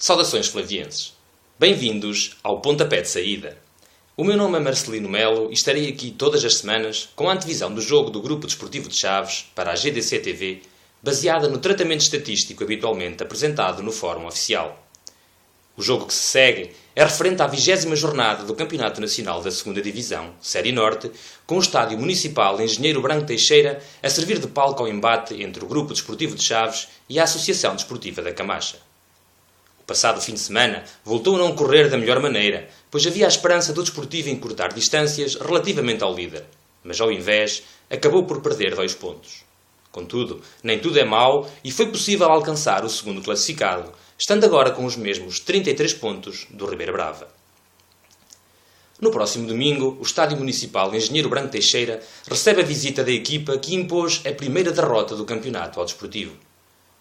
Saudações flavienses. Bem-vindos ao Pontapé de Saída. O meu nome é Marcelino Melo e estarei aqui todas as semanas com a antevisão do jogo do Grupo Desportivo de Chaves para a GDC-TV, baseada no tratamento estatístico habitualmente apresentado no Fórum Oficial. O jogo que se segue é referente à 20ª jornada do Campeonato Nacional da 2ª Divisão, Série Norte, com o Estádio Municipal Engenheiro Branco Teixeira a servir de palco ao embate entre o Grupo Desportivo de Chaves e a Associação Desportiva da Camacha. O passado fim de semana voltou a não correr da melhor maneira, pois havia a esperança do Desportivo encurtar distâncias relativamente ao líder, mas ao invés acabou por perder 2 pontos. Contudo, nem tudo é mau e foi possível alcançar o segundo classificado, estando agora com os mesmos 33 pontos do Ribeira Brava. No próximo domingo, o Estádio Municipal Engenheiro Branco Teixeira recebe a visita da equipa que impôs a primeira derrota do campeonato ao Desportivo.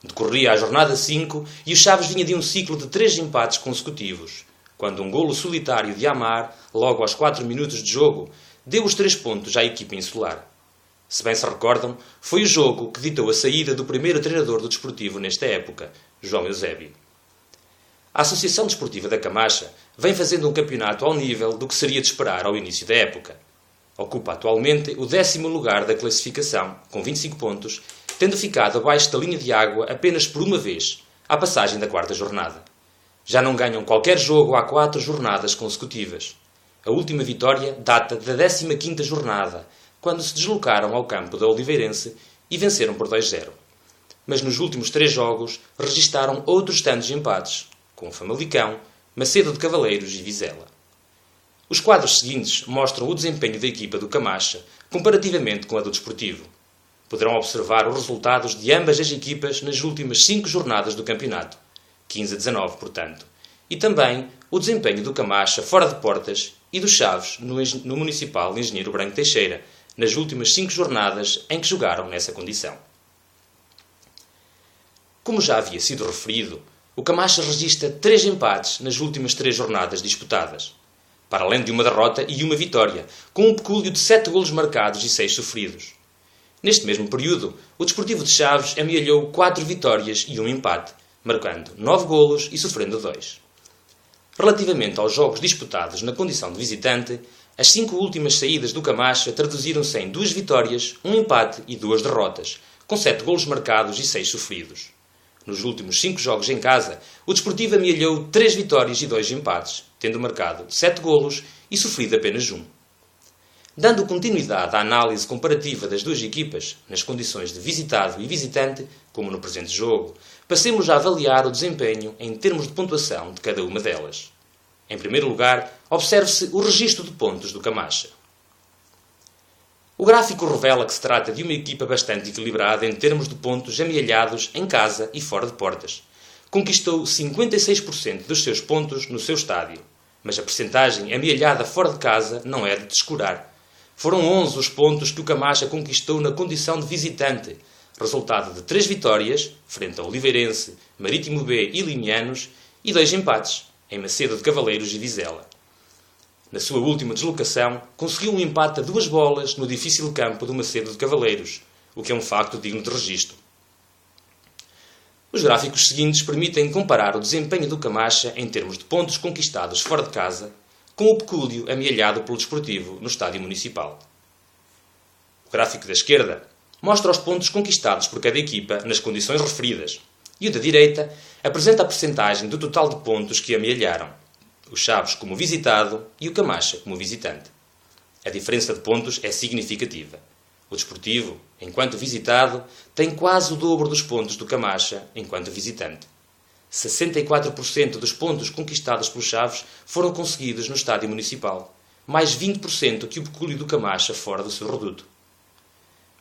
Decorria a jornada 5 e o Chaves vinha de um ciclo de 3 empates consecutivos, quando um golo solitário de Amar, logo aos 4 minutos de jogo, deu os 3 pontos à equipa insular. Se bem se recordam, foi o jogo que ditou a saída do primeiro treinador do Desportivo nesta época, João Eusébio. A Associação Desportiva da Camacha vem fazendo um campeonato ao nível do que seria de esperar ao início da época. Ocupa atualmente o 10º lugar da classificação, com 25 pontos, tendo ficado abaixo da linha de água apenas por uma vez, à passagem da 4ª jornada. Já não ganham qualquer jogo há 4 jornadas consecutivas. A última vitória data da 15ª jornada, quando se deslocaram ao campo da Oliveirense e venceram por 2-0. Mas nos últimos 3 jogos registaram outros tantos empates, com Famalicão, Macedo de Cavaleiros e Vizela. Os quadros seguintes mostram o desempenho da equipa do Camacha comparativamente com a do Desportivo. Poderão observar os resultados de ambas as equipas nas últimas 5 jornadas do campeonato, 15-19, portanto, e também o desempenho do Camacha fora de portas e do Chaves no Municipal Engenheiro Branco Teixeira, nas últimas 5 jornadas em que jogaram nessa condição. Como já havia sido referido, o Camacha registra 3 empates nas últimas 3 jornadas disputadas, para além de uma derrota e uma vitória, com um pecúlio de 7 golos marcados e 6 sofridos. Neste mesmo período, o Desportivo de Chaves amealhou 4 vitórias e um empate, marcando 9 golos e sofrendo 2. Relativamente aos jogos disputados na condição de visitante, as 5 últimas saídas do Camacha traduziram-se em 2 vitórias, um empate e 2 derrotas, com 7 golos marcados e 6 sofridos. Nos últimos 5 jogos em casa, o Desportivo amealhou 3 vitórias e 2 empates, tendo marcado 7 golos e sofrido apenas 1. Dando continuidade à análise comparativa das duas equipas, nas condições de visitado e visitante, como no presente jogo, passemos a avaliar o desempenho em termos de pontuação de cada uma delas. Em primeiro lugar, observe-se o registro de pontos do Camacha. O gráfico revela que se trata de uma equipa bastante equilibrada em termos de pontos amealhados em casa e fora de portas. Conquistou 56% dos seus pontos no seu estádio, mas a percentagem amealhada fora de casa não é de descurar. Foram 11 os pontos que o Camacha conquistou na condição de visitante, resultado de 3 vitórias, frente ao Oliveirense, Marítimo B e Limianos, e 2 empates, em Macedo de Cavaleiros e Vizela. Na sua última deslocação, conseguiu um empate a 2 bolas no difícil campo do Macedo de Cavaleiros, o que é um facto digno de registro. Os gráficos seguintes permitem comparar o desempenho do Camacha em termos de pontos conquistados fora de casa com o pecúlio amealhado pelo Desportivo no Estádio Municipal. O gráfico da esquerda mostra os pontos conquistados por cada equipa nas condições referidas e o da direita apresenta a percentagem do total de pontos que amealharam, o Chaves como visitado e o Camacha como visitante. A diferença de pontos é significativa. O Desportivo, enquanto visitado, tem quase o dobro dos pontos do Camacha enquanto visitante. 64% dos pontos conquistados pelo Chaves foram conseguidos no Estádio Municipal, mais 20% que o pecúlio do Camacha fora do seu reduto.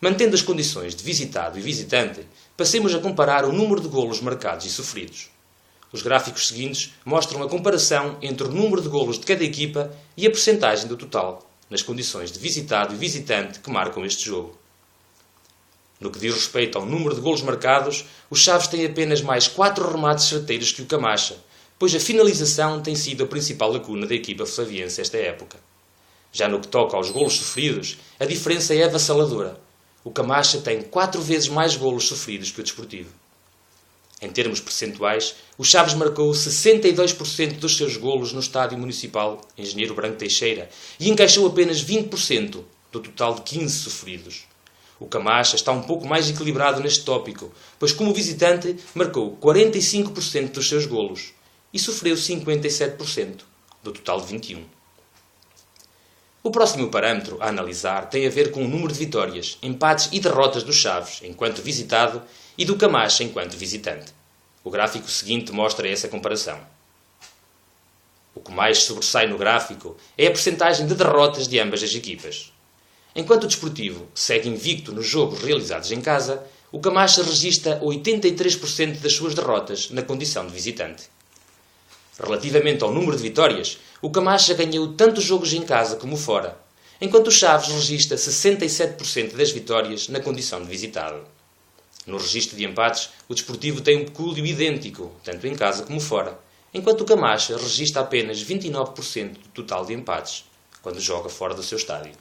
Mantendo as condições de visitado e visitante, passemos a comparar o número de golos marcados e sofridos. Os gráficos seguintes mostram a comparação entre o número de golos de cada equipa e a percentagem do total, nas condições de visitado e visitante que marcam este jogo. No que diz respeito ao número de golos marcados, o Chaves tem apenas mais 4 remates certeiros que o Camacha, pois a finalização tem sido a principal lacuna da equipa flaviense esta época. Já no que toca aos golos sofridos, a diferença é avassaladora. O Camacha tem 4 vezes mais golos sofridos que o Desportivo. Em termos percentuais, o Chaves marcou 62% dos seus golos no Estádio Municipal Engenheiro Branco Teixeira e encaixou apenas 20% do total de 15 sofridos. O Camacha está um pouco mais equilibrado neste tópico, pois como visitante marcou 45% dos seus golos e sofreu 57% do total de 21. O próximo parâmetro a analisar tem a ver com o número de vitórias, empates e derrotas do Chaves enquanto visitado e do Camacha enquanto visitante. O gráfico seguinte mostra essa comparação. O que mais sobressai no gráfico é a percentagem de derrotas de ambas as equipas. Enquanto o Desportivo segue invicto nos jogos realizados em casa, o Camacha registra 83% das suas derrotas na condição de visitante. Relativamente ao número de vitórias, o Camacha ganhou tanto jogos em casa como fora, enquanto o Chaves registra 67% das vitórias na condição de visitado. No registro de empates, o Desportivo tem um pecúlio idêntico, tanto em casa como fora, enquanto o Camacha registra apenas 29% do total de empates, quando joga fora do seu estádio.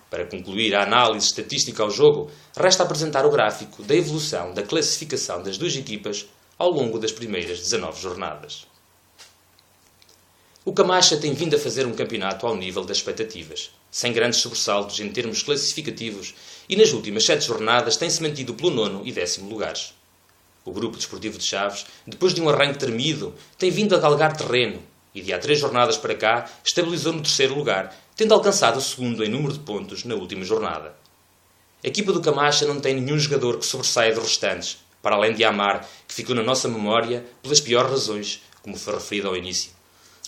Para concluir a análise estatística ao jogo, resta apresentar o gráfico da evolução da classificação das duas equipas ao longo das primeiras 19 jornadas. O Camacha tem vindo a fazer um campeonato ao nível das expectativas, sem grandes sobressaltos em termos classificativos, e nas últimas 7 jornadas tem-se mantido pelo 9º e 10º lugares. O Grupo Desportivo de Chaves, depois de um arranque tremido, tem vindo a galgar terreno e de há 3 jornadas para cá estabilizou no 3º lugar, tendo alcançado o 2º em número de pontos na última jornada. A equipa do Camacha não tem nenhum jogador que sobressaia dos restantes, para além de Amar, que ficou na nossa memória pelas piores razões, como foi referido ao início.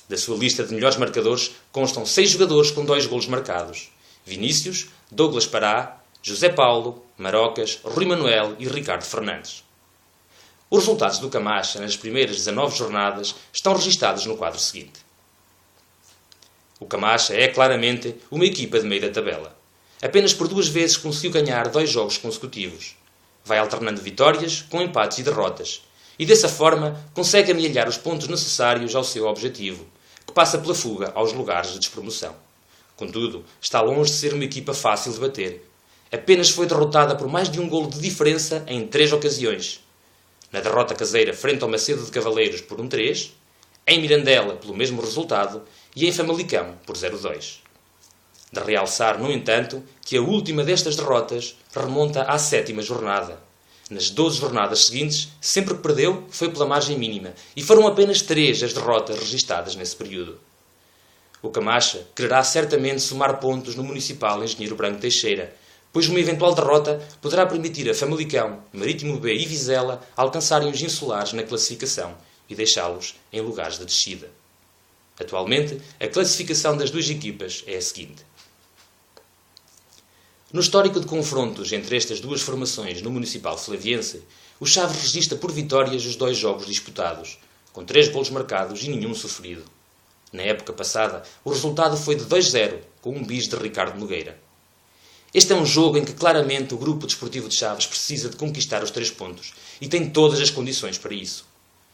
Da sua lista de melhores marcadores constam 6 jogadores com 2 golos marcados: Vinícius, Douglas Pará, José Paulo, Marocas, Rui Manuel e Ricardo Fernandes. Os resultados do Camacha nas primeiras 19 jornadas estão registados no quadro seguinte. O Camacha é claramente uma equipa de meio da tabela. Apenas por 2 vezes conseguiu ganhar 2 jogos consecutivos. Vai alternando vitórias com empates e derrotas, e dessa forma consegue amealhar os pontos necessários ao seu objetivo, que passa pela fuga aos lugares de despromoção. Contudo, está longe de ser uma equipa fácil de bater. Apenas foi derrotada por mais de um golo de diferença em 3 ocasiões. Na derrota caseira frente ao Macedo de Cavaleiros por 1-3, em Mirandela pelo mesmo resultado e em Famalicão por 0-2. De realçar, no entanto, que a última destas derrotas remonta à 7ª jornada. Nas 12 jornadas seguintes, sempre que perdeu, foi pela margem mínima, e foram apenas 3 as derrotas registadas nesse período. O Camacha quererá certamente somar pontos no Municipal Engenheiro Branco Teixeira, pois uma eventual derrota poderá permitir a Famalicão, Marítimo B e Vizela alcançarem os insulares na classificação e deixá-los em lugares de descida. Atualmente, a classificação das duas equipas é a seguinte. No histórico de confrontos entre estas duas formações no Municipal Flaviense, o Chaves registra por vitórias os 2 jogos disputados, com 3 golos marcados e nenhum sofrido. Na época passada, o resultado foi de 2-0, com um bis de Ricardo Nogueira. Este é um jogo em que claramente o Grupo Desportivo de Chaves precisa de conquistar os 3 pontos e tem todas as condições para isso.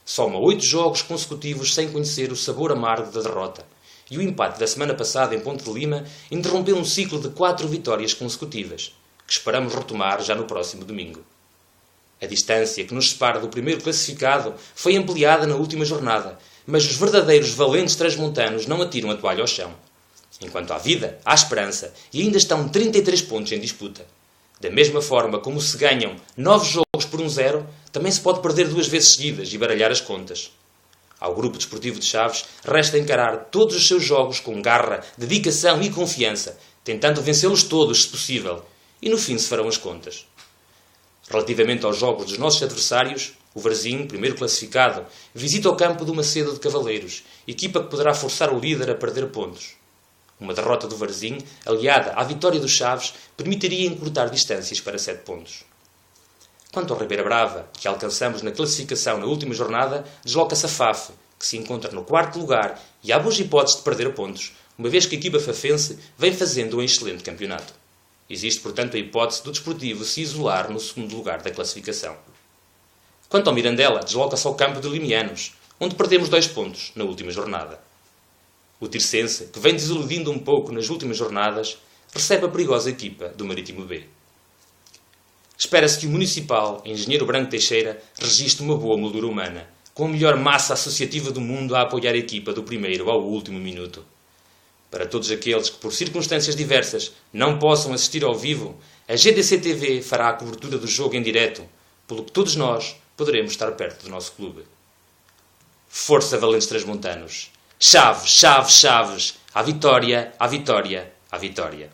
Soma 8 jogos consecutivos sem conhecer o sabor amargo da derrota, e o empate da semana passada em Ponte de Lima interrompeu um ciclo de 4 vitórias consecutivas, que esperamos retomar já no próximo domingo. A distância que nos separa do primeiro classificado foi ampliada na última jornada, mas os verdadeiros valentes transmontanos não atiram a toalha ao chão. Enquanto há vida, há esperança, e ainda estão 33 pontos em disputa. Da mesma forma como se ganham 9 jogos por 1-0, também se pode perder 2 vezes seguidas e baralhar as contas. Ao Grupo Desportivo de Chaves resta encarar todos os seus jogos com garra, dedicação e confiança, tentando vencê-los todos, se possível, e no fim se farão as contas. Relativamente aos jogos dos nossos adversários, o Varzim, primeiro classificado, visita o campo do Macedo de Cavaleiros, equipa que poderá forçar o líder a perder pontos. Uma derrota do Varzim, aliada à vitória do Chaves, permitiria encurtar distâncias para 7 pontos. Quanto ao Ribeira Brava, que alcançamos na classificação na última jornada, desloca-se a FAF, que se encontra no 4º lugar e há boas hipóteses de perder pontos, uma vez que a equipa fafense vem fazendo um excelente campeonato. Existe, portanto, a hipótese do Desportivo se isolar no 2º lugar da classificação. Quanto ao Mirandela, desloca-se ao campo de Limianos, onde perdemos 2 pontos na última jornada. O Tirsense, que vem desiludindo um pouco nas últimas jornadas, recebe a perigosa equipa do Marítimo B. espera-se que o Municipal, Engenheiro Branco Teixeira, registre uma boa moldura humana, com a melhor massa associativa do mundo a apoiar a equipa do primeiro ao último minuto. Para todos aqueles que, por circunstâncias diversas, não possam assistir ao vivo, a GDC TV fará a cobertura do jogo em direto, pelo que todos nós poderemos estar perto do nosso clube. Força, valentes transmontanos! Chaves, chaves, chaves! À vitória, à vitória, à vitória!